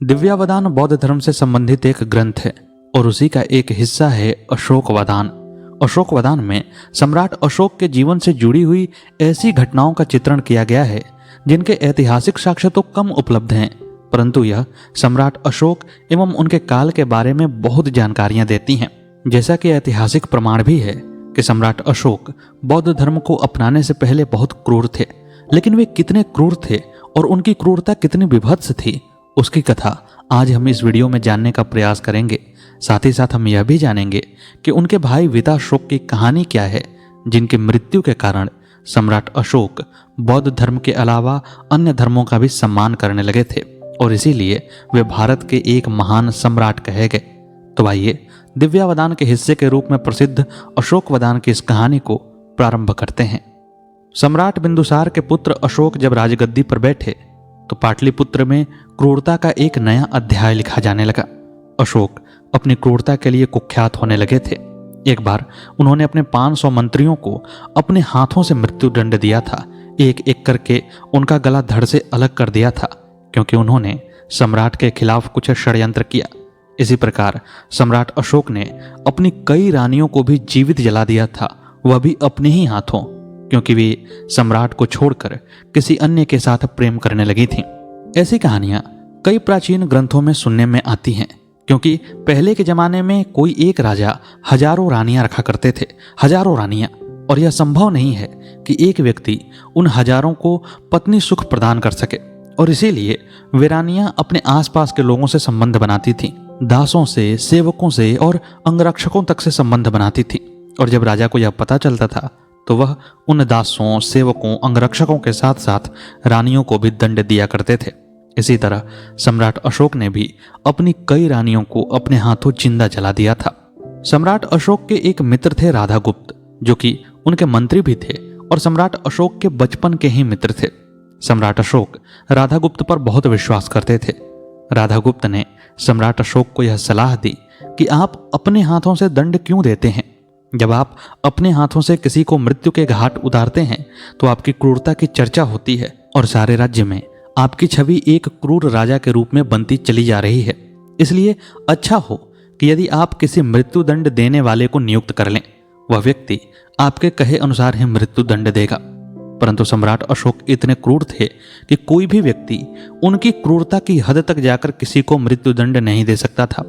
दिव्यावदान बौद्ध धर्म से संबंधित एक ग्रंथ है और उसी का एक हिस्सा है अशोकवदान। अशोकवदान में सम्राट अशोक के जीवन से जुड़ी हुई ऐसी घटनाओं का चित्रण किया गया है जिनके ऐतिहासिक साक्ष्य तो कम उपलब्ध हैं, परंतु यह सम्राट अशोक एवं उनके काल के बारे में बहुत जानकारियां देती हैं। जैसा कि ऐतिहासिक प्रमाण भी है कि सम्राट अशोक बौद्ध धर्म को अपनाने से पहले बहुत क्रूर थे, लेकिन वे कितने क्रूर थे और उनकी क्रूरता कितनी विभत्स थी, उसकी कथा आज हम इस वीडियो में जानने का प्रयास करेंगे। साथ ही साथ हम यह भी जानेंगे कि उनके भाई विताशोक की कहानी क्या है, जिनकी मृत्यु के कारण सम्राट अशोक बौद्ध धर्म के अलावा अन्य धर्मों का भी सम्मान करने लगे थे और इसीलिए वे भारत के एक महान सम्राट कहे गए। तो आइए दिव्यावदान के हिस्से के रूप में प्रसिद्ध अशोकवदान की इस कहानी को प्रारंभ करते हैं। सम्राट बिंदुसार के पुत्र अशोक जब राजगद्दी पर बैठे तो पाटलिपुत्र में क्रूरता का एक नया अध्याय लिखा जाने लगा। अशोक अपनी क्रूरता के लिए कुख्यात होने लगे थे। एक बार उन्होंने अपने 500 मंत्रियों को अपने हाथों से मृत्यु दंड दिया था। एक एक करके उनका गला धड़ से अलग कर दिया था, क्योंकि उन्होंने सम्राट के खिलाफ कुछ षड्यंत्र किया। इसी प्रकार सम्राट अशोक ने अपनी कई रानियों को भी जीवित जला दिया था, वह भी अपने ही हाथों, क्योंकि वे सम्राट को छोड़कर किसी अन्य के साथ प्रेम करने लगी थीं। ऐसी कहानियां कई प्राचीन ग्रंथों में सुनने में आती हैं, क्योंकि पहले के जमाने में कोई एक राजा हजारों रानियां रखा करते थे, हजारों रानियां, और यह संभव नहीं है कि एक व्यक्ति उन हजारों को पत्नी सुख प्रदान कर सके, और इसीलिए वे रानियां अपने आसपास के लोगों से संबंध बनाती थीं, दासों से, सेवकों से और अंगरक्षकों तक से संबंध बनाती थीं। और जब राजा को यह पता चलता था तो वह उन दासों, सेवकों, अंगरक्षकों के साथ साथ रानियों को भी दंड दिया करते थे। इसी तरह सम्राट अशोक ने भी अपनी कई रानियों को अपने हाथों जिंदा जला दिया था। सम्राट अशोक के एक मित्र थे राधागुप्त, जो कि उनके मंत्री भी थे और सम्राट अशोक के बचपन के ही मित्र थे। सम्राट अशोक राधागुप्त पर बहुत विश्वास करते थे। राधागुप्त ने सम्राट अशोक को यह सलाह दी कि आप अपने हाथों से दंड क्यों देते हैं। जब आप अपने हाथों से किसी को मृत्यु के घाट उतारते हैं तो आपकी क्रूरता की चर्चा होती है और सारे राज्य में आपकी छवि एक क्रूर राजा के रूप में बनती चली जा रही है। इसलिए अच्छा हो कि यदि आप किसी मृत्यु दंड देने वाले को नियुक्त कर लें, वह व्यक्ति आपके कहे अनुसार ही मृत्यु दंड देगा। परंतु सम्राट अशोक इतने क्रूर थे कि कोई भी व्यक्ति उनकी क्रूरता की हद तक जाकर किसी को मृत्यु दंड नहीं दे सकता था।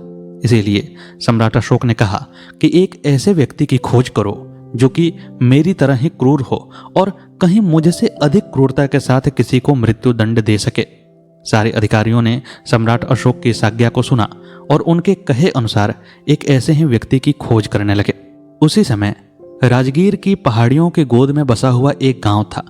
इसीलिए सम्राट अशोक ने कहा कि एक ऐसे व्यक्ति की खोज करो जो कि मेरी तरह ही क्रूर हो और कहीं मुझसे अधिक क्रूरता के साथ किसी को मृत्यु दंड दे सके। सारे अधिकारियों ने सम्राट अशोक की इस आज्ञा को सुना और उनके कहे अनुसार एक ऐसे ही व्यक्ति की खोज करने लगे। उसी समय राजगीर की पहाड़ियों की गोद में बसा हुआ एक गांव था।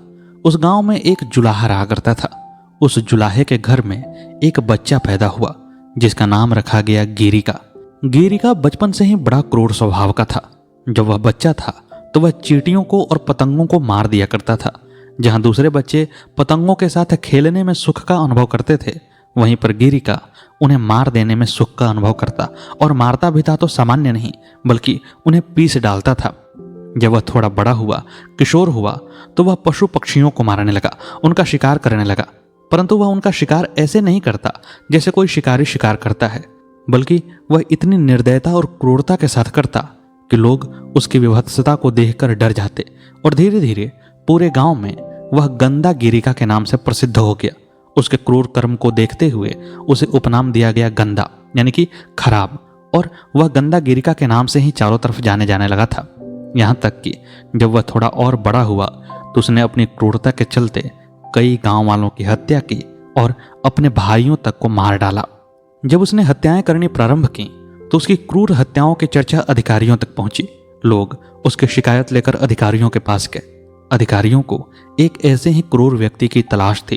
उस गांव में एक जुलाहा रहा करता था। उस जुलाहे के घर में एक बच्चा पैदा हुआ जिसका नाम रखा गया गिरिका। गिरिका बचपन से ही बड़ा क्रूर स्वभाव का था। जब वह बच्चा था तो वह चींटियों को और पतंगों को मार दिया करता था। जहां दूसरे बच्चे पतंगों के साथ खेलने में सुख का अनुभव करते थे, वहीं पर गिरिका उन्हें मार देने में सुख का अनुभव करता, और मारता भी था तो सामान्य नहीं बल्कि उन्हें पीस डालता था। जब वह थोड़ा बड़ा हुआ, किशोर हुआ, तो वह पशु पक्षियों को मारने लगा, उनका शिकार करने लगा। परंतु वह उनका शिकार ऐसे नहीं करता जैसे कोई शिकारी शिकार करता है, बल्कि वह इतनी निर्दयता और क्रूरता के साथ करता कि लोग उसकी विभत्सता को देखकर डर जाते, और धीरे धीरे पूरे गांव में वह गंदा गिरिका के नाम से प्रसिद्ध हो गया। उसके क्रूर कर्म को देखते हुए उसे उपनाम दिया गया गंदा, यानी कि खराब, और वह गंदा गिरिका के नाम से ही चारों तरफ जाने जाने लगा था। यहाँ तक कि जब वह थोड़ा और बड़ा हुआ तो उसने अपनी क्रूरता के चलते कई गांव वालों की हत्या की और अपने भाइयों तक को मार डाला। जब उसने हत्याएं करनी प्रारंभ की तो उसकी क्रूर हत्याओं की चर्चा अधिकारियों तक पहुंची। लोग उसकी शिकायत लेकर अधिकारियों के पास गए। अधिकारियों को एक ऐसे ही क्रूर व्यक्ति की तलाश थी।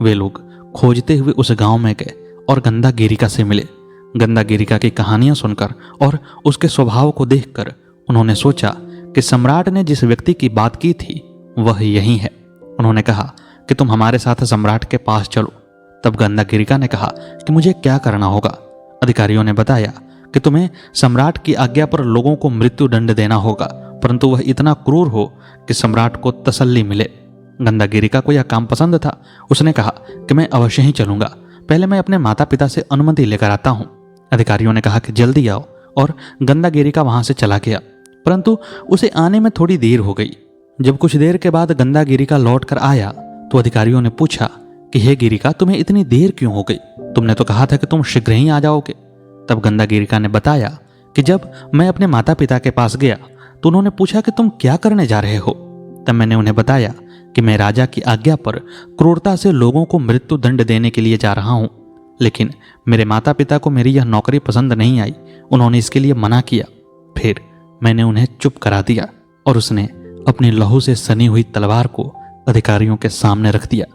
वे लोग खोजते हुए उस गांव में गए और गंदा गिरिका से मिले। गंदा गिरिका की कहानियां सुनकर और उसके स्वभाव को देखकर उन्होंने सोचा कि सम्राट ने जिस व्यक्ति की बात की थी वह यही है। उन्होंने कहा कि तुम हमारे साथ सम्राट के पास चलो। तब गंदा गिरिका ने कहा कि मुझे क्या करना होगा। अधिकारियों ने बताया कि तुम्हें सम्राट की आज्ञा पर लोगों को मृत्यु दंड देना होगा, परंतु वह इतना क्रूर हो कि सम्राट को तसल्ली मिले। गंदा गिरिका को यह काम पसंद था। उसने कहा कि मैं अवश्य ही चलूंगा, पहले मैं अपने माता पिता से अनुमति लेकर आता हूँ। अधिकारियों ने कहा कि जल्दी आओ और गंदागिरिका वहां से चला गया, परंतु उसे आने में थोड़ी देर हो गई। जब कुछ देर के बाद गंदागिरिका लौट कर आया तो अधिकारियों ने पूछा कि हे गिरिका, तुम्हें इतनी देर क्यों हो गई? तुमने तो कहा था कि तुम शीघ्र ही आ जाओगे। तब गंदागिरिका ने बताया कि जब मैं अपने माता पिता के पास गया तो उन्होंने पूछा कि तुम क्या करने जा रहे हो। तब मैंने उन्हें बताया कि मैं राजा की आज्ञा पर क्रूरता से लोगों को मृत्यु दंड देने के लिए जा रहा हूं, लेकिन मेरे माता पिता को मेरी यह नौकरी पसंद नहीं आई। उन्होंने इसके लिए मना किया। फिर मैंने उन्हें चुप करा दिया और उसने अपनी लहू से सनी हुई तलवार को अधिकारियों के सामने रख दिया।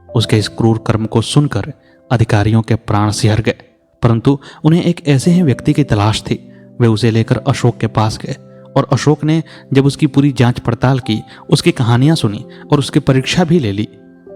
उसके इस क्रूर कर्म को सुनकर अधिकारियों के प्राण सिहर गए, परंतु उन्हें एक ऐसे ही व्यक्ति की तलाश थी। वे उसे लेकर अशोक के पास गए और अशोक ने जब उसकी पूरी जांच पड़ताल की, उसकी कहानियां सुनी और उसकी परीक्षा भी ले ली,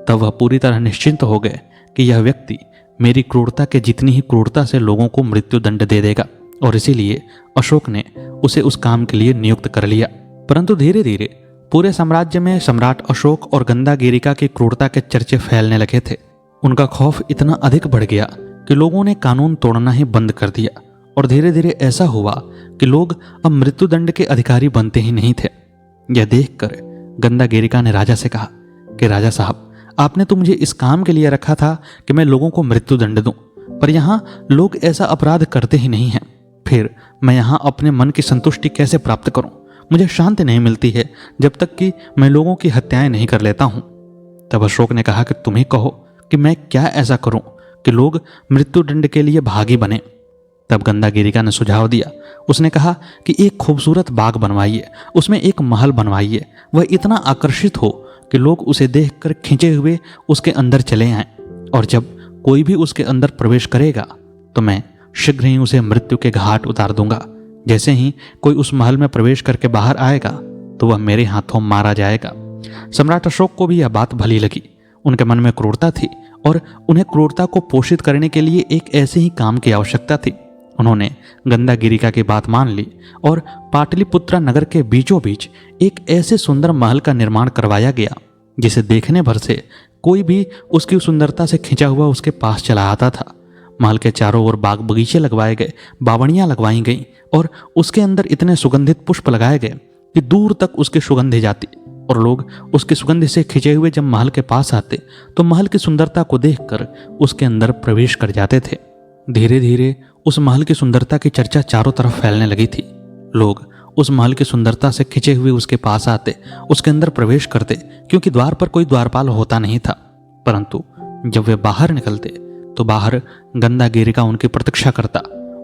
तब वह पूरी तरह निश्चिंत हो गए कि यह व्यक्ति मेरी क्रूरता के जितनी ही क्रूरता से लोगों को मृत्यु दंड दे देगा, और इसीलिए अशोक ने उसे उस काम के लिए नियुक्त कर लिया। परंतु धीरे धीरे पूरे साम्राज्य में सम्राट अशोक और गंदागिरिका की क्रूरता के चर्चे फैलने लगे थे। उनका खौफ इतना अधिक बढ़ गया कि लोगों ने कानून तोड़ना ही बंद कर दिया, और धीरे धीरे ऐसा हुआ कि लोग अब मृत्युदंड के अधिकारी बनते ही नहीं थे। यह देखकर गंदागिरिका ने राजा से कहा कि राजा साहब, आपने तो मुझे इस काम के लिए रखा था कि मैं लोगों को मृत्युदंड दूं, पर यहाँ लोग ऐसा अपराध करते ही नहीं हैं। फिर मैं यहाँ अपने मन की संतुष्टि कैसे प्राप्त करूं? मुझे शांति नहीं मिलती है जब तक कि मैं लोगों की हत्याएं नहीं कर लेता हूं। तब अशोक ने कहा कि तुम ही कहो कि मैं क्या ऐसा करूं कि लोग मृत्युदंड के लिए भागी बने। तब गंदागिरिका ने सुझाव दिया। उसने कहा कि एक खूबसूरत बाग बनवाइए, उसमें एक महल बनवाइए, वह इतना आकर्षित हो कि लोग उसे देखकर खींचे हुए उसके अंदर चले आएं, और जब कोई भी उसके अंदर प्रवेश करेगा तो मैं शीघ्र ही उसे मृत्यु के घाट उतार दूंगा। जैसे ही कोई उस महल में प्रवेश करके बाहर आएगा तो वह मेरे हाथों मारा जाएगा। सम्राट अशोक को भी यह बात भली लगी। उनके मन में क्रूरता थी और उन्हें क्रूरता को पोषित करने के लिए एक ऐसे ही काम की आवश्यकता थी। उन्होंने गंदागिरिका की बात मान ली और पाटलिपुत्र नगर के बीचों बीच एक ऐसे सुंदर महल का निर्माण करवाया गया जिसे देखने भर से कोई भी उसकी सुंदरता से खिंचा हुआ उसके पास चला आता था। महल के चारों ओर बाग बगीचे लगवाए गए, बावड़ियां लगवाई गईं और उसके अंदर इतने सुगंधित पुष्प लगाए गए कि दूर तक उसकी सुगंध जाती, और लोग उसकी सुगंध से खिंचे हुए जब महल के पास आते तो महल की सुंदरता को देखकर उसके अंदर प्रवेश कर जाते थे। धीरे धीरे उस महल की सुंदरता की चर्चा चारों तरफ फैलने लगी थी। लोग उस महल की सुंदरता से खिंचे हुए उसके पास आते, उसके अंदर प्रवेश करते, क्योंकि द्वार पर कोई द्वारपाल होता नहीं था। परंतु जब वे बाहर निकलते तो बाहर गंदागिरिका उनकी प्रतीक्षा करता।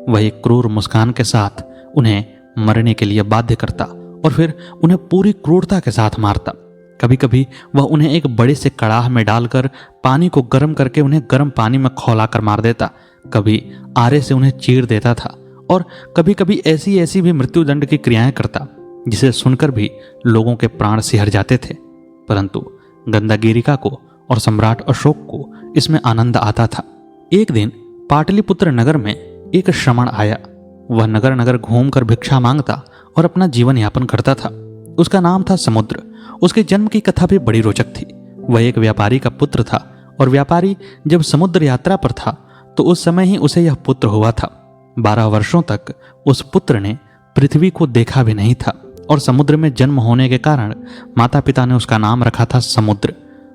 वह एक क्रूर मुस्कान के साथ उन्हें मरने के लिए बाध्य करता और फिर उन्हें पूरी क्रूरता के साथ मारता। कभी कभी वह उन्हें एक बड़े से कड़ाह में डालकर पानी को गर्म करके उन्हें गर्म पानी में खौलाकर मार देता, कभी आरे से उन्हें चीर देता था, और कभी कभी ऐसी ऐसी भी मृत्युदंड की क्रियाएं करता जिसे सुनकर भी लोगों के प्राण सिहर जाते थे। परंतु गंदागिरिका को और सम्राट अशोक को इसमें आनंद आता था। एक दिन पाटलिपुत्र नगर में एक श्रमण आया। वह नगर नगर घूमकर भिक्षा मांगता और अपना जीवन यापन करता था। उसका नाम था समुद्र। उसके जन्म की कथा भी बड़ी रोचक थी। वह एक व्यापारी का पुत्र था, और व्यापारी जब समुद्र यात्रा पर था तो उस समय ही उसे यह पुत्र हुआ था। 12 वर्षों तक उस पुत्र ने पृथ्वी को देखा भी नहीं था, और समुद्र में जन्म होने के कारण माता पिता ने उसका नाम रखा था समुद्र।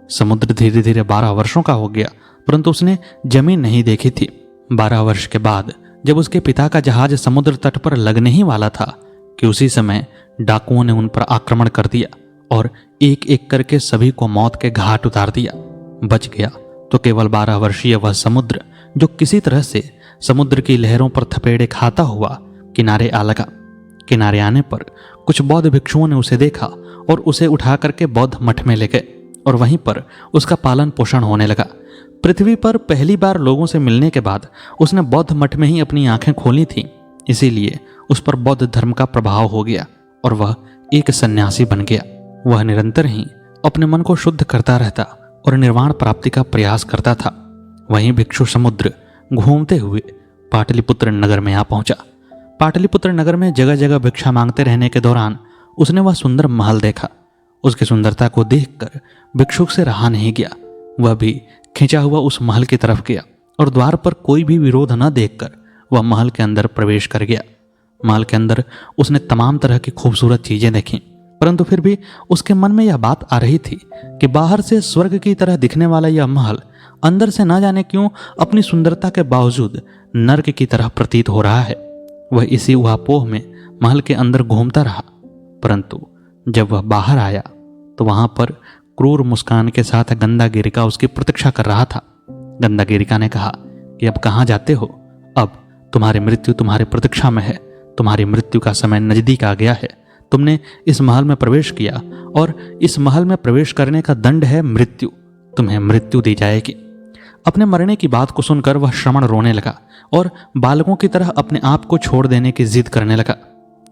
समुद्र धीरे धीरे 12 वर्षों का हो गया, परंतु उसने जमीन नहीं देखी थी। 12 वर्ष के बाद जब उसके पिता का जहाज समुद्र तट पर लगने ही वाला था कि उसी समय डाकुओं ने उन पर आक्रमण कर दिया और एक एक करके सभी को मौत के घाट उतार दिया। बच गया तो केवल 12 वर्षीय वह समुद्र, जो किसी तरह से समुद्र की लहरों पर थपेड़े खाता हुआ किनारे आ लगा। किनारे आने पर कुछ बौद्ध भिक्षुओं ने उसे देखा और उसे उठा करके बौद्ध मठ में ले गए, और वहीं पर उसका पालन पोषण होने लगा। पृथ्वी पर पहली बार लोगों से मिलने के बाद उसने बौद्ध मठ में ही अपनी आंखें खोली थीं, इसीलिए उस पर बौद्ध धर्म का प्रभाव हो गया और वह एक सन्यासी बन गया। वह निरंतर ही अपने मन को शुद्ध करता रहता और निर्वाण प्राप्ति का प्रयास करता था। वहीं भिक्षु समुद्र घूमते हुए पाटलिपुत्र नगर में आ पहुंचा। पाटलिपुत्र नगर में जगह जगह भिक्षा मांगते रहने के दौरान उसने वह सुंदर महल देखा। उसकी सुंदरता को देखकर भिक्षुक से रहा नहीं गया। वह भी खिंचा हुआ उस महल की तरफ गया और द्वार पर कोई भी विरोध न देखकर वह महल के अंदर प्रवेश कर गया। महल के अंदर उसने तमाम तरह की खूबसूरत चीजें देखीं, परंतु फिर भी उसके मन में यह बात आ रही थी कि बाहर से स्वर्ग की तरह दिखने वाला यह महल अंदर से न जाने क्यों अपनी सुंदरता के बावजूद नर्क की तरह प्रतीत हो रहा है। वह इसी उहापोह में महल के अंदर घूमता रहा, परंतु जब वह बाहर आया तो वहां पर क्रूर मुस्कान के साथ गंधागिरिका उसकी प्रतीक्षा कर रहा था। गंधागिरिका ने कहा कि अब कहाँ जाते हो? अब तुम्हारी मृत्यु तुम्हारी प्रतीक्षा में है। तुम्हारी मृत्यु का समय नजदीक आ गया है। तुमने इस महल में प्रवेश किया और इस महल में प्रवेश करने का दंड है मृत्यु। तुम्हें मृत्यु दी जाएगी। अपने मरने की बात को सुनकर वह श्रमण रोने लगा और बालकों की तरह अपने आप को छोड़ देने की जिद करने लगा।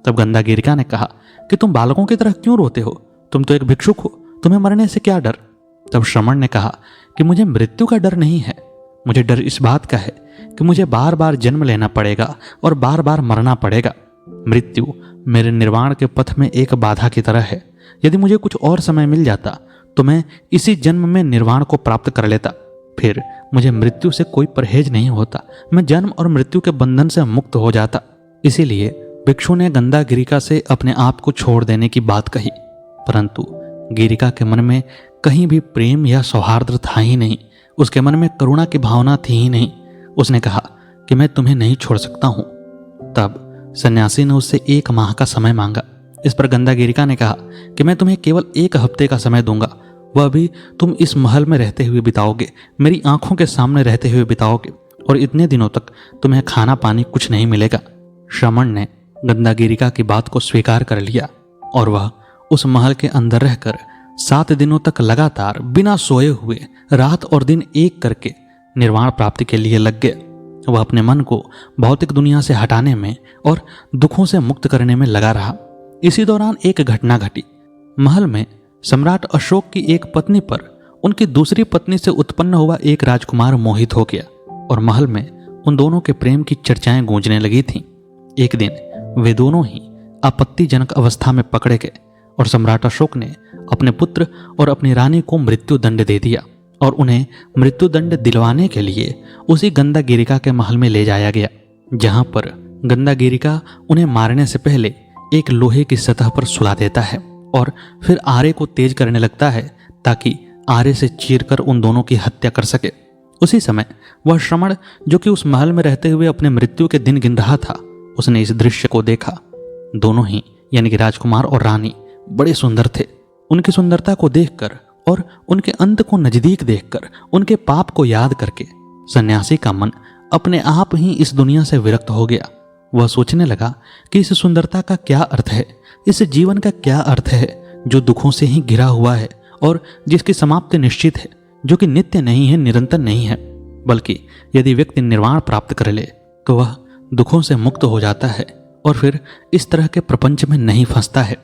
तब गंधागिरिका ने कहा कि तुम बालकों की तरह क्यों रोते हो? तुम तो एक भिक्षुक हो, तुम्हें मरने से क्या डर? तब श्रमण ने कहा कि मुझे मृत्यु का डर नहीं है, मुझे डर इस बात का है कि मुझे बार बार जन्म लेना पड़ेगा और बार बार मरना पड़ेगा। मृत्यु मेरे निर्वाण के पथ में एक बाधा की तरह है। यदि मुझे कुछ और समय मिल जाता तो मैं इसी जन्म में निर्वाण को प्राप्त कर लेता। फिर मुझे मृत्यु से कोई परहेज नहीं होता, मैं जन्म और मृत्यु के बंधन से मुक्त हो जाता। इसीलिए भिक्षु ने गंधागिरिका से अपने आप को छोड़ देने की बात कही, परंतु गिरिका के मन में कहीं भी प्रेम या सौहार्द था ही नहीं। उसके मन में करुणा की भावना थी ही नहीं। उसने कहा कि मैं तुम्हें नहीं छोड़ सकता हूं। तब सन्यासी ने उससे 1 माह का समय मांगा। इस पर गंधागिरिका ने कहा कि मैं तुम्हें केवल 1 हफ्ते का समय दूंगा, वह भी तुम इस महल में रहते हुए बिताओगे, मेरी आंखों के सामने रहते हुए बिताओगे, और इतने दिनों तक तुम्हें खाना पानी कुछ नहीं मिलेगा। श्रमण ने गंधागिरिका की बात को स्वीकार कर लिया और वह उस महल के अंदर रहकर 7 दिनों तक लगातार बिना सोए हुए रात और दिन एक करके निर्वाण प्राप्ति के लिए लग गया। वह अपने मन को भौतिक दुनिया से हटाने में और दुखों से मुक्त करने में लगा रहा। इसी दौरान एक घटना घटी। महल में सम्राट अशोक की एक पत्नी पर उनकी दूसरी पत्नी से उत्पन्न हुआ एक राजकुमार मोहित हो गया और महल में उन दोनों के प्रेम की चर्चाएं गूंजने लगी थीं। एक दिन वे दोनों ही आपत्तिजनक अवस्था में पकड़े गए और सम्राट अशोक ने अपने पुत्र और अपनी रानी को मृत्यु दंड दे दिया और उन्हें मृत्यु दंड दिलवाने के लिए उसी गंधागिरिका के महल में ले जाया गया, जहां पर गंधागिरिका उन्हें मारने से पहले एक लोहे की सतह पर सुला देता है और फिर आरे को तेज करने लगता है ताकि आरे से चीरकर उन दोनों की हत्या कर सके। उसी समय वह श्रमण, जो कि उस महल में रहते हुए अपने मृत्यु के दिन गिन रहा था, उसने इस दृश्य को देखा। दोनों ही यानी कि राजकुमार और रानी बड़े सुंदर थे। उनकी सुंदरता को देखकर और उनके अंत को नजदीक देखकर, उनके पाप को याद करके सन्यासी का मन अपने आप ही इस दुनिया से विरक्त हो गया। वह सोचने लगा कि इस सुंदरता का क्या अर्थ है, इस जीवन का क्या अर्थ है जो दुखों से ही घिरा हुआ है और जिसकी समाप्ति निश्चित है, जो कि नित्य नहीं है, निरंतर नहीं है, बल्कि यदि व्यक्ति निर्वाण प्राप्त कर ले तो वह दुखों से मुक्त हो जाता है और फिर इस तरह के प्रपंच में नहीं फंसता है।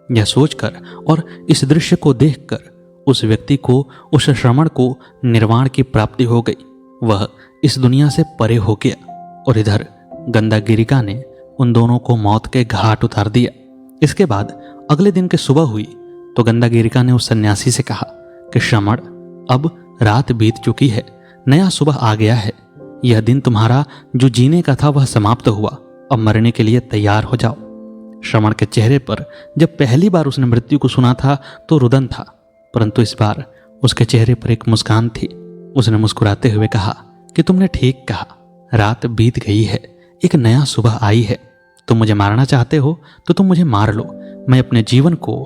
यह सोचकर और इस दृश्य को देखकर उस व्यक्ति को, उस श्रमण को निर्वाण की प्राप्ति हो गई। वह इस दुनिया से परे हो गया और इधर गंधागिरिका ने उन दोनों को मौत के घाट उतार दिया। इसके बाद अगले दिन की सुबह हुई तो गंधागिरिका ने उस सन्यासी से कहा कि श्रमण, अब रात बीत चुकी है, नया सुबह आ गया है। यह दिन तुम्हारा जो जीने का था वह समाप्त हुआ, अब मरने के लिए तैयार हो जाओ। श्रमण के चेहरे पर जब पहली बार उसने मृत्यु को सुना था तो रुदन था, परंतु इस बार उसके चेहरे पर एक मुस्कान थी। उसने मुस्कुराते हुए कहा कि तुमने ठीक कहा, रात बीत गई है, एक नया सुबह आई है। तुम मुझे मारना चाहते हो तो तुम मुझे मार लो, मैं अपने जीवन को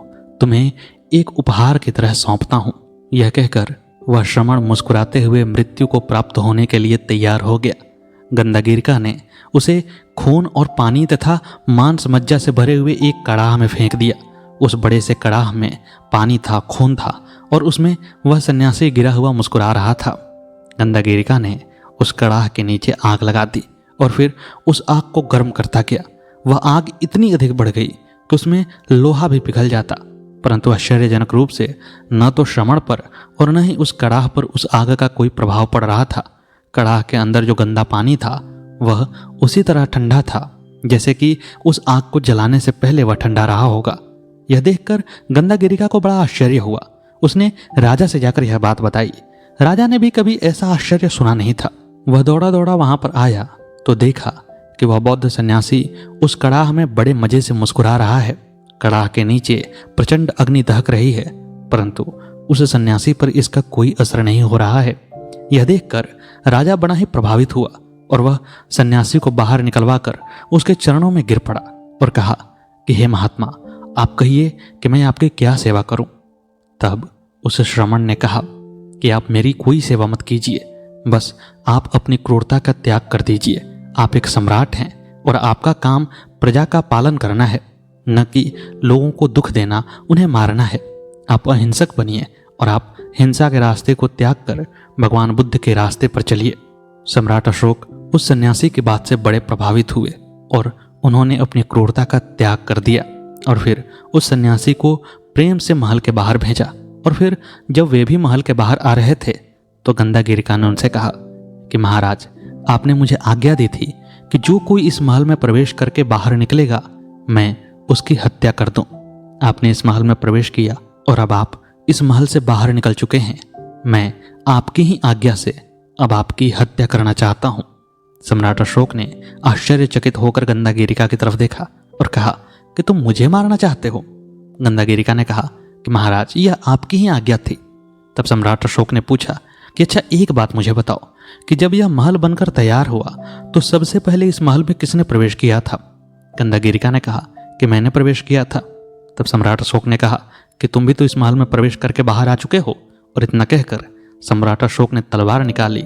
तुम्हें एक उपहार की तरह सौंपता हूं। यह कहकर वह श्रमण मुस्कुराते हुए मृत्यु को प्राप्त होने के लिए तैयार हो गया। गंधागिरिका ने उसे खून और पानी तथा मांस मज्जा से भरे हुए एक कड़ाह में फेंक दिया। उस बड़े से कड़ाह में पानी था, खून था और उसमें वह सन्यासी गिरा हुआ मुस्कुरा रहा था। गंधागिरिका ने उस कड़ाह के नीचे आग लगा दी और फिर उस आग को गर्म करता गया। वह आग इतनी अधिक बढ़ गई कि उसमें लोहा भी पिघल जाता, परंतु आश्चर्यजनक रूप से न तो श्रमण पर और न ही उस कड़ाह पर उस आग का कोई प्रभाव पड़ रहा था। कड़ाह के अंदर जो गंदा पानी था वह उसी तरह ठंडा था जैसे कि उस आग को जलाने से पहले वह ठंडा रहा होगा। यह देखकर गंधागिरिका को बड़ा आश्चर्य हुआ। उसने राजा से जाकर यह बात बताई। राजा ने भी कभी ऐसा आश्चर्य सुना नहीं था। वह दौड़ा दौड़ा वहां पर आया तो देखा कि वह बौद्ध सन्यासी उस कड़ाह में बड़े मजे से मुस्कुरा रहा है। कड़ाह के नीचे प्रचंड अग्नि दहक रही है, परंतु उस सन्यासी पर इसका कोई असर नहीं हो रहा है। यह देखकर राजा बड़ा ही प्रभावित हुआ और वह सन्यासी को बाहर निकलवा कर उसके चरणों में गिर पड़ा और कहा कि हे महात्मा, आप कहिए कि मैं आपकी क्या सेवा करूं। तब उस श्रमण ने कहा कि आप मेरी कोई सेवा मत कीजिए, बस आप अपनी क्रूरता का त्याग कर दीजिए। आप एक सम्राट हैं और आपका काम प्रजा का पालन करना है, न कि लोगों को दुख देना, उन्हें मारना है। आप अहिंसक बनिए और आप हिंसा के रास्ते को त्याग कर भगवान बुद्ध के रास्ते पर चलिए। सम्राट अशोक उस सन्यासी की बात से बड़े प्रभावित हुए और उन्होंने अपनी क्रूरता का त्याग कर दिया और फिर उस सन्यासी को प्रेम से महल के बाहर भेजा। और फिर जब वे भी महल के बाहर आ रहे थे तो गंधागिरिका ने उनसे कहा कि महाराज, आपने मुझे आज्ञा दी थी कि जो कोई इस महल में प्रवेश करके बाहर निकलेगा मैं उसकी हत्या कर दूं। आपने इस महल में प्रवेश किया और अब आप इस महल से बाहर निकल चुके हैं। मैं आपकी ही आज्ञा से अब आपकी हत्या करना चाहता हूं। सम्राट अशोक ने आश्चर्यचकित होकर गंधागिरिका की तरफ देखा और कहा कि तुम मुझे मारना चाहते हो। गंधागिरिका ने कहा कि महाराज, यह आपकी ही आज्ञा थी। तब सम्राट अशोक ने पूछा कि अच्छा, एक बात मुझे बताओ कि जब यह महल बनकर तैयार हुआ तो सबसे पहले इस महल में किसने प्रवेश किया था। गंधागिरिका ने कहा कि मैंने प्रवेश किया था। तब सम्राट अशोक ने कहा कि तुम भी तो इस महल में प्रवेश करके बाहर आ चुके हो। और इतना कहकर सम्राट अशोक ने तलवार निकाली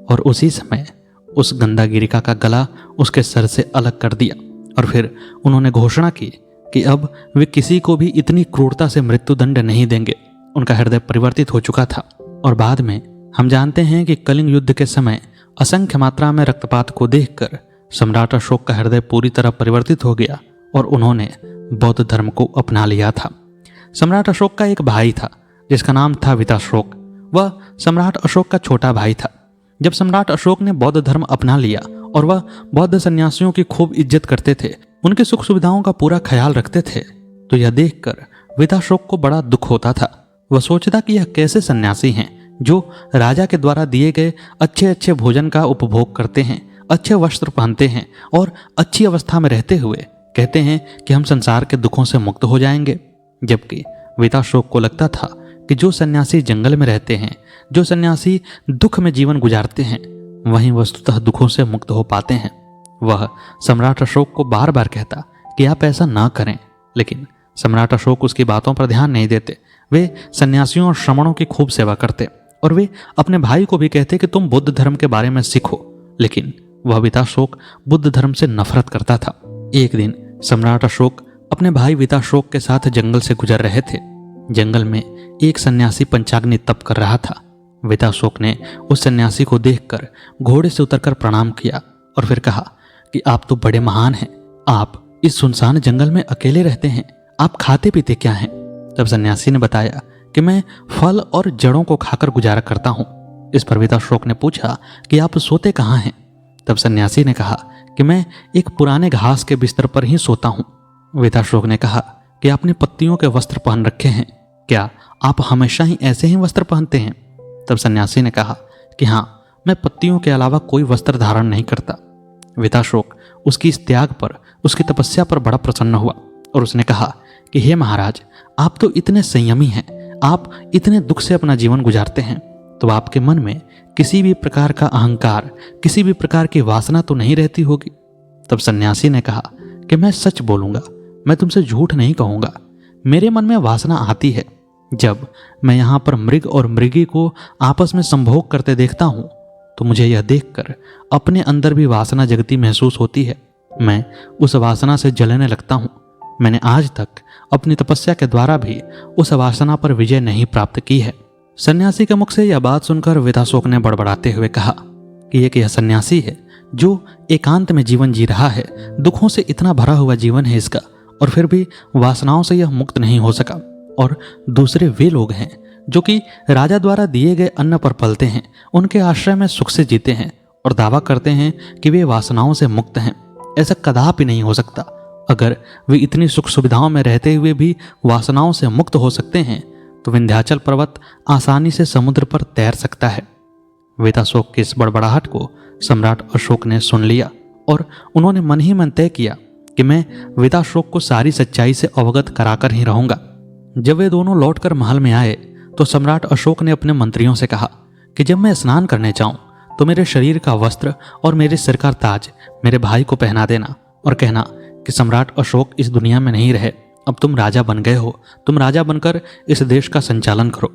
और उसी समय उस गंधागिरिका का गला उसके सर से अलग कर दिया। और फिर उन्होंने घोषणा की कि अब वे किसी को भी इतनी क्रूरता से मृत्युदंड नहीं देंगे। उनका हृदय परिवर्तित हो चुका था और बाद में हम जानते हैं कि कलिंग युद्ध के समय असंख्य मात्रा में रक्तपात को देखकर सम्राट अशोक का हृदय पूरी तरह परिवर्तित हो गया और उन्होंने बौद्ध धर्म को अपना लिया था। सम्राट अशोक का एक भाई था जिसका नाम था विताशोक। वह सम्राट अशोक का छोटा भाई था। जब सम्राट अशोक ने बौद्ध धर्म अपना लिया और वह बौद्ध सन्यासियों की खूब इज्जत करते थे, उनके सुख सुविधाओं का पूरा ख्याल रखते थे, तो यह देखकर विताशोक को बड़ा दुख होता था। वह सोचता कि यह कैसे सन्यासी हैं जो राजा के द्वारा दिए गए अच्छे अच्छे भोजन का उपभोग करते हैं, अच्छे वस्त्र पहनते हैं और अच्छी अवस्था में रहते हुए कहते हैं कि हम संसार के दुखों से मुक्त हो जाएंगे। जबकि विताशोक को लगता था कि जो सन्यासी जंगल में रहते हैं, जो सन्यासी दुख में जीवन गुजारते हैं, वहीं वस्तुतः दुखों से मुक्त हो पाते हैं। वह सम्राट अशोक को बार बार कहता कि आप ऐसा ना करें, लेकिन सम्राट अशोक उसकी बातों पर ध्यान नहीं देते। वे सन्यासियों और श्रमणों की खूब सेवा करते और वे अपने भाई को भी कहते कि तुम बुद्ध धर्म के बारे में सीखो, लेकिन वह विताशोक बुद्ध धर्म से नफरत करता था। एक दिन सम्राट अशोक अपने भाई विताशोक के साथ जंगल से गुजर रहे थे। जंगल में एक सन्यासी पंचाग्नि तप कर रहा था। विताशोक ने उस सन्यासी को देखकर घोड़े से उतरकर प्रणाम किया और फिर कहा कि आप तो बड़े महान हैं। आप इस सुनसान जंगल में अकेले रहते हैं, आप खाते पीते क्या हैं? तब सन्यासी ने बताया कि मैं फल और जड़ों को खाकर गुजारा करता हूं। इस पर विताशोक ने पूछा कि आप सोते कहाँ हैं? तब सन्यासी ने कहा कि मैं एक पुराने घास के बिस्तर पर ही सोता हूं। विताशोक ने कहा कि आपने पत्तियों के वस्त्र पहन रखे हैं, क्या आप हमेशा ही ऐसे ही वस्त्र पहनते हैं? तब सन्यासी ने कहा कि हाँ, मैं पत्तियों के अलावा कोई वस्त्र धारण नहीं करता। विताशोक उसकी इस त्याग पर, उसकी तपस्या पर बड़ा प्रसन्न हुआ और उसने कहा कि हे महाराज, आप तो इतने संयमी हैं, आप इतने दुख से अपना जीवन गुजारते हैं, तो आपके मन में किसी भी प्रकार का अहंकार, किसी भी प्रकार की वासना तो नहीं रहती होगी। तब सन्यासी ने कहा कि मैं सच बोलूंगा, मैं तुमसे झूठ नहीं कहूंगा। मेरे मन में वासना आती है। जब मैं यहाँ पर मृग और मृगी को आपस में संभोग करते देखता हूँ तो मुझे यह देखकर अपने अंदर भी वासना जगती महसूस होती है। मैं उस वासना से जलने लगता हूँ। मैंने आज तक अपनी तपस्या के द्वारा भी उस वासना पर विजय नहीं प्राप्त की है। सन्यासी के मुख से यह बात सुनकर विताशोक ने बड़बड़ाते हुए कहा कि यह सन्यासी है जो एकांत में जीवन जी रहा है, दुखों से इतना भरा हुआ जीवन है इसका, और फिर भी वासनाओं से यह मुक्त नहीं हो सका। और दूसरे वे लोग हैं जो कि राजा द्वारा दिए गए अन्न पर पलते हैं, उनके आश्रय में सुख से जीते हैं और दावा करते हैं कि वे वासनाओं से मुक्त हैं। ऐसा कदापि नहीं हो सकता। अगर वे इतनी सुख सुविधाओं में रहते हुए भी वासनाओं से मुक्त हो सकते हैं तो विंध्याचल पर्वत आसानी से समुद्र पर तैर सकता है। वेताशोक की इस बड़बड़ाहट को सम्राट अशोक ने सुन लिया और उन्होंने मन ही मन तय किया कि मैं वेताशोक को सारी सच्चाई से अवगत कराकर ही रहूंगा। जब वे दोनों लौटकर महल में आए तो सम्राट अशोक ने अपने मंत्रियों से कहा कि जब मैं स्नान करने जाऊं तो मेरे शरीर का वस्त्र और मेरे सिर का ताज मेरे भाई को पहना देना और कहना कि सम्राट अशोक इस दुनिया में नहीं रहे, अब तुम राजा बन गए हो, तुम राजा बनकर इस देश का संचालन करो।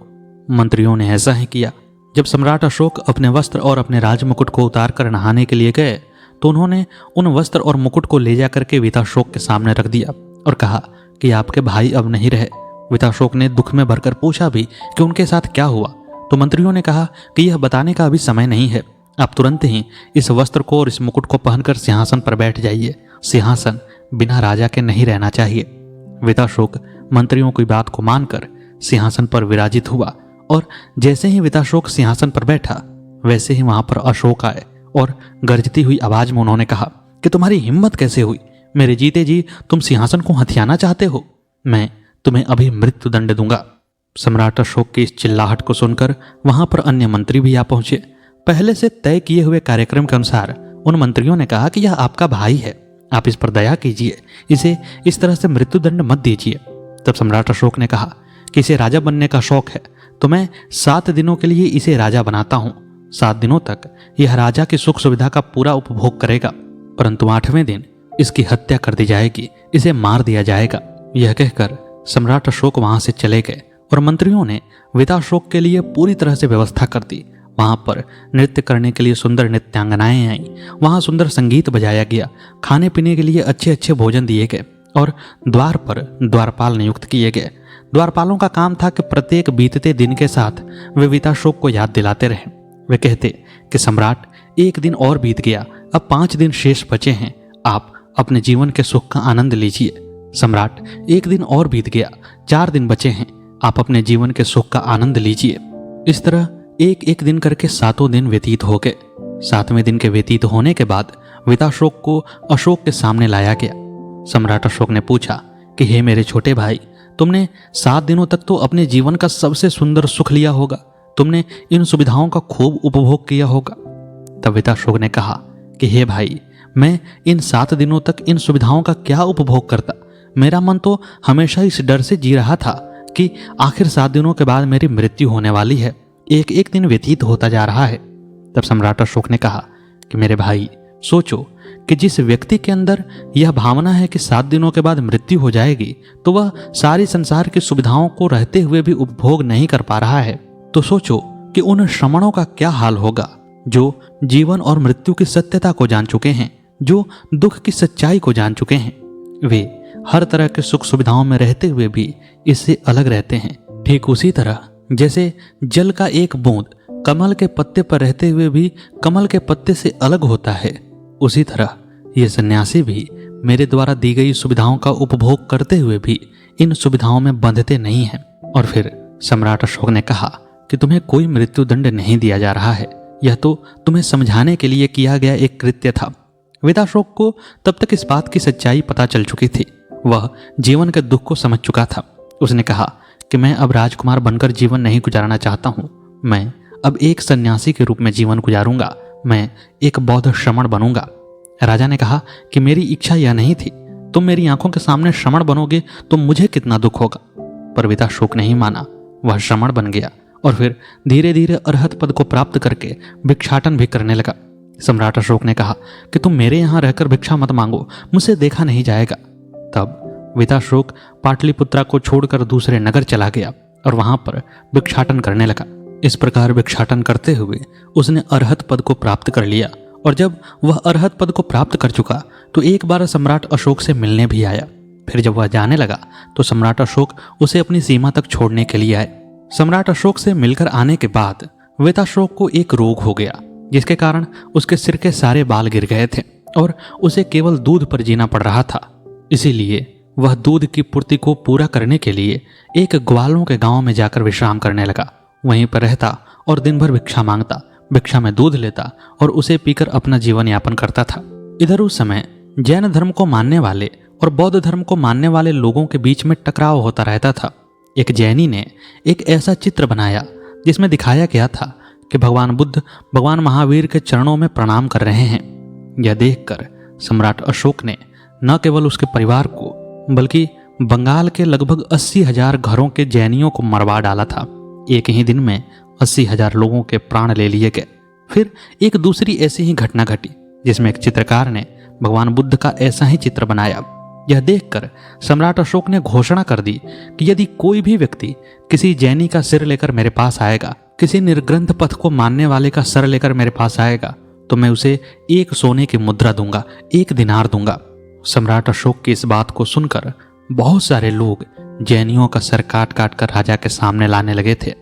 मंत्रियों ने ऐसा ही किया। जब सम्राट अशोक अपने वस्त्र और अपने राजमुकुट को उतार कर नहाने के लिए गए तो उन्होंने उन वस्त्र और मुकुट को ले जाकर के वेताशोक के सामने रख दिया और कहा कि आपके भाई अब नहीं रहे। वेताशोक ने दुख में भरकर पूछा भी कि उनके साथ क्या हुआ, तो मंत्रियों ने कहा कि यह बताने का अभी समय नहीं है, आप तुरंत ही इस वस्त्र को और इस मुकुट को पहनकर सिंहासन पर बैठ जाइए। सिंहासन बिना राजा के नहीं रहना चाहिए। वेताशोक मंत्रियों की बात को मानकर सिंहासन पर विराजित हुआ और जैसे ही वेताशोक सिंहासन पर बैठा वैसे ही वहां पर अशोक आए और गरजती हुई आवाज में उन्होंने कहा कि तुम्हारी हिम्मत कैसे हुई, मेरे जीते जी तुम सिंहासन को हथियाना चाहते हो, मैं तुम्हें अभी मृत्यु दंड दूंगा। सम्राट अशोक की इस चिल्लाहट को सुनकर वहां पर अन्य मंत्री भी आ पहुंचे। पहले से तय किए हुए कार्यक्रम के अनुसार उन मंत्रियों ने कहा कि यह आपका भाई है, आप इस पर दया कीजिए, इसे इस तरह से मृत्यु दंड मत दीजिए। तब सम्राट अशोक ने कहा कि इसे राजा बनने का शौक है तो मैं 7 दिनों के लिए इसे राजा बनाता हूं। 7 दिनों तक यह राजा की सुख सुविधा का पूरा उपभोग करेगा, परंतु 8वें दिन इसकी हत्या कर दी जाएगी, इसे मार दिया जाएगा। यह कहकर सम्राट अशोक वहां से चले गए और मंत्रियों ने वेताशोक के लिए पूरी तरह से व्यवस्था कर दी। वहां पर नृत्य करने के लिए सुंदर नृत्यांगनाएं आईं, वहां सुंदर संगीत बजाया गया, खाने पीने के लिए अच्छे अच्छे भोजन दिए गए और द्वार पर द्वारपाल नियुक्त किए गए। द्वारपालों का काम था कि प्रत्येक बीतते दिन के साथ वे वेताशोक को याद दिलाते रहे। वे कहते कि सम्राट, एक दिन और बीत गया, अब 5 दिन शेष बचे हैं, आप अपने जीवन के सुख का आनंद लीजिए। सम्राट, एक दिन और बीत गया, 4 दिन बचे हैं, आप अपने जीवन के सुख का आनंद लीजिए। इस तरह एक एक दिन करके 7 दिन व्यतीत हो गए। 7वें दिन के व्यतीत होने के बाद वेताशोक को अशोक के सामने लाया गया। सम्राट अशोक ने पूछा कि हे मेरे छोटे भाई, तुमने 7 दिनों तक तो अपने जीवन का सबसे सुंदर सुख लिया होगा, तुमने इन सुविधाओं का खूब उपभोग किया होगा। तब वेताशोक ने कहा कि हे भाई, मैं इन 7 दिनों तक इन सुविधाओं का क्या उपभोग करता, मेरा मन तो हमेशा इस डर से जी रहा था कि आखिर 7 दिनों के बाद मेरी मृत्यु होने वाली है, एक एक दिन व्यतीत होता जा रहा है। तब सम्राट अशोक ने कहा कि मेरे भाई, सोचो कि जिस व्यक्ति के अंदर यह भावना है कि 7 दिनों के बाद मृत्यु हो जाएगी तो वह सारी संसार की सुविधाओं को रहते हुए भी उपभोग नहीं कर पा रहा है, तो सोचो कि उन श्रमणों का क्या हाल होगा जो जीवन और मृत्यु की सत्यता को जान चुके हैं, जो दुख की सच्चाई को जान चुके हैं। वे हर तरह के सुख सुविधाओं में रहते हुए भी इससे अलग रहते हैं। ठीक उसी तरह जैसे जल का एक बूंद कमल के पत्ते पर रहते हुए भी कमल के पत्ते से अलग होता है, उसी तरह ये सन्यासी भी मेरे द्वारा दी गई सुविधाओं का उपभोग करते हुए भी इन सुविधाओं में बंधते नहीं हैं। और फिर सम्राट अशोक ने कहा कि तुम्हें कोई मृत्यु दंड नहीं दिया जा रहा है, यह तो तुम्हें समझाने के लिए किया गया एक कृत्य था। वेताशोक को तब तक इस बात की सच्चाई पता चल चुकी थी, वह जीवन के दुख को समझ चुका था। उसने कहा कि मैं अब राजकुमार बनकर जीवन नहीं गुजारना चाहता हूँ, मैं अब एक सन्यासी के रूप में जीवन गुजारूंगा, मैं एक बौद्ध श्रमण बनूंगा। राजा ने कहा कि मेरी इच्छा यह नहीं थी, तुम मेरी आंखों के सामने श्रमण बनोगे तो मुझे कितना दुख होगा। पर वेताशोक नहीं माना, वह श्रमण बन गया और फिर धीरे धीरे अरहत पद को प्राप्त करके भिक्षाटन भी करने लगा। सम्राट अशोक ने कहा कि तुम मेरे यहाँ रहकर भिक्षा मत मांगो, मुझसे देखा नहीं जाएगा। तब वेताशोक पाटलिपुत्रा को छोड़कर दूसरे नगर चला गया और वहां पर भिक्षाटन करने लगा। इस प्रकार भिक्षाटन करते हुए उसने अरहत पद को प्राप्त कर लिया और जब वह अरहत पद को प्राप्त कर चुका तो एक बार सम्राट अशोक से मिलने भी आया। फिर जब वह जाने लगा तो सम्राट अशोक उसे अपनी सीमा तक छोड़ने के लिए आए। सम्राट अशोक से मिलकर आने के बाद वेताशोक को एक रोग हो गया, जिसके कारण उसके सिर के सारे बाल गिर गए थे और उसे केवल दूध पर जीना पड़ रहा था। इसीलिए वह दूध की पूर्ति को पूरा करने के लिए एक ग्वालों के गांव में जाकर विश्राम करने लगा। वहीं पर रहता और दिन भर भिक्षा मांगता, भिक्षा में दूध लेता और उसे पीकर अपना जीवन यापन करता था। इधर उस समय जैन धर्म को मानने वाले और बौद्ध धर्म को मानने वाले लोगों के बीच में टकराव होता रहता था। एक जैनी ने एक ऐसा चित्र बनाया जिसमें दिखाया गया था कि भगवान बुद्ध भगवान महावीर के चरणों में प्रणाम कर रहे हैं। यह देखकर सम्राट अशोक ने न केवल उसके परिवार को बल्कि बंगाल के लगभग 80,000 घरों के जैनियों को मरवा डाला था। एक ही दिन में 80,000 लोगों के प्राण ले लिए गए। फिर एक दूसरी ऐसी ही घटना घटी जिसमें एक चित्रकार ने भगवान बुद्ध का ऐसा ही चित्र बनाया। यह देखकर सम्राट अशोक ने घोषणा कर दी कि यदि कोई भी व्यक्ति किसी जैनी का सिर लेकर मेरे पास आएगा, किसी निर्ग्रंथ पथ को मानने वाले का सर लेकर मेरे पास आएगा, तो मैं उसे 1 सोने की मुद्रा दूंगा, 1 दिनार दूंगा। सम्राट अशोक की इस बात को सुनकर बहुत सारे लोग जैनियों का सर काट काट कर राजा के सामने लाने लगे थे।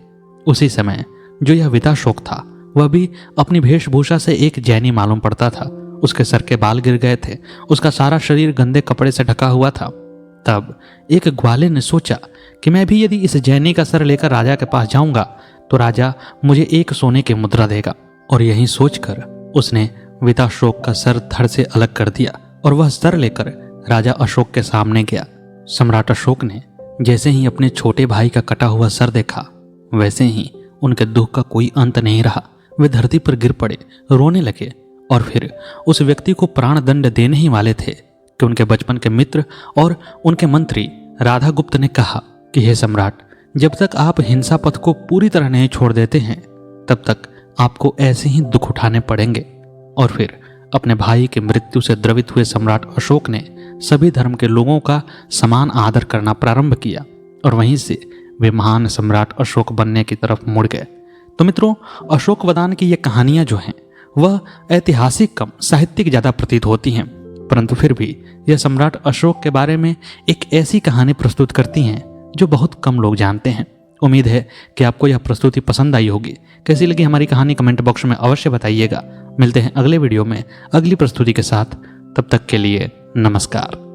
उसी समय जो यह विताशोक था वह भी अपनी वेशभूषा से एक जैनी मालूम पड़ता था। उसके सर के बाल गिर गए थे, उसका सारा शरीर गंदे कपड़े से ढका हुआ था। तब एक ग्वाले ने सोचा कि मैं भी यदि इस जैनी का सर लेकर राजा के पास जाऊंगा तो राजा मुझे 1 सोने की मुद्रा देगा। और यही सोचकर उसने विताशोक का सर धड़ से अलग कर दिया और वह सर लेकर राजा अशोक के सामने गया। सम्राट अशोक ने जैसे ही अपने छोटे भाई का कटा हुआ सर देखा, वैसे ही उनके दुख का कोई अंत नहीं रहा। वे धरती पर गिर पड़े, रोने लगे और फिर उस व्यक्ति को प्राण दंड देने ही वाले थे कि उनके बचपन के मित्र और उनके मंत्री राधा गुप्त ने कहा कि हे सम्राट, जब तक आप हिंसा पथ को पूरी तरह नहीं छोड़ देते हैं तब तक आपको ऐसे ही दुख उठाने पड़ेंगे। और फिर अपने भाई की मृत्यु से द्रवित हुए सम्राट अशोक ने सभी धर्म के लोगों का समान आदर करना प्रारंभ किया और वहीं से वे महान सम्राट अशोक बनने की तरफ मुड़ गए। तो मित्रों, अशोकवदान की ये कहानियां जो हैं वह ऐतिहासिक कम साहित्यिक ज़्यादा प्रतीत होती हैं, परंतु फिर भी यह सम्राट अशोक के बारे में एक ऐसी कहानी प्रस्तुत करती हैं जो बहुत कम लोग जानते हैं। उम्मीद है कि आपको यह प्रस्तुति पसंद आई होगी। कैसी लगी हमारी कहानी कमेंट बॉक्स में अवश्य बताइएगा। मिलते हैं अगले वीडियो में अगली प्रस्तुति के साथ। तब तक के लिए नमस्कार।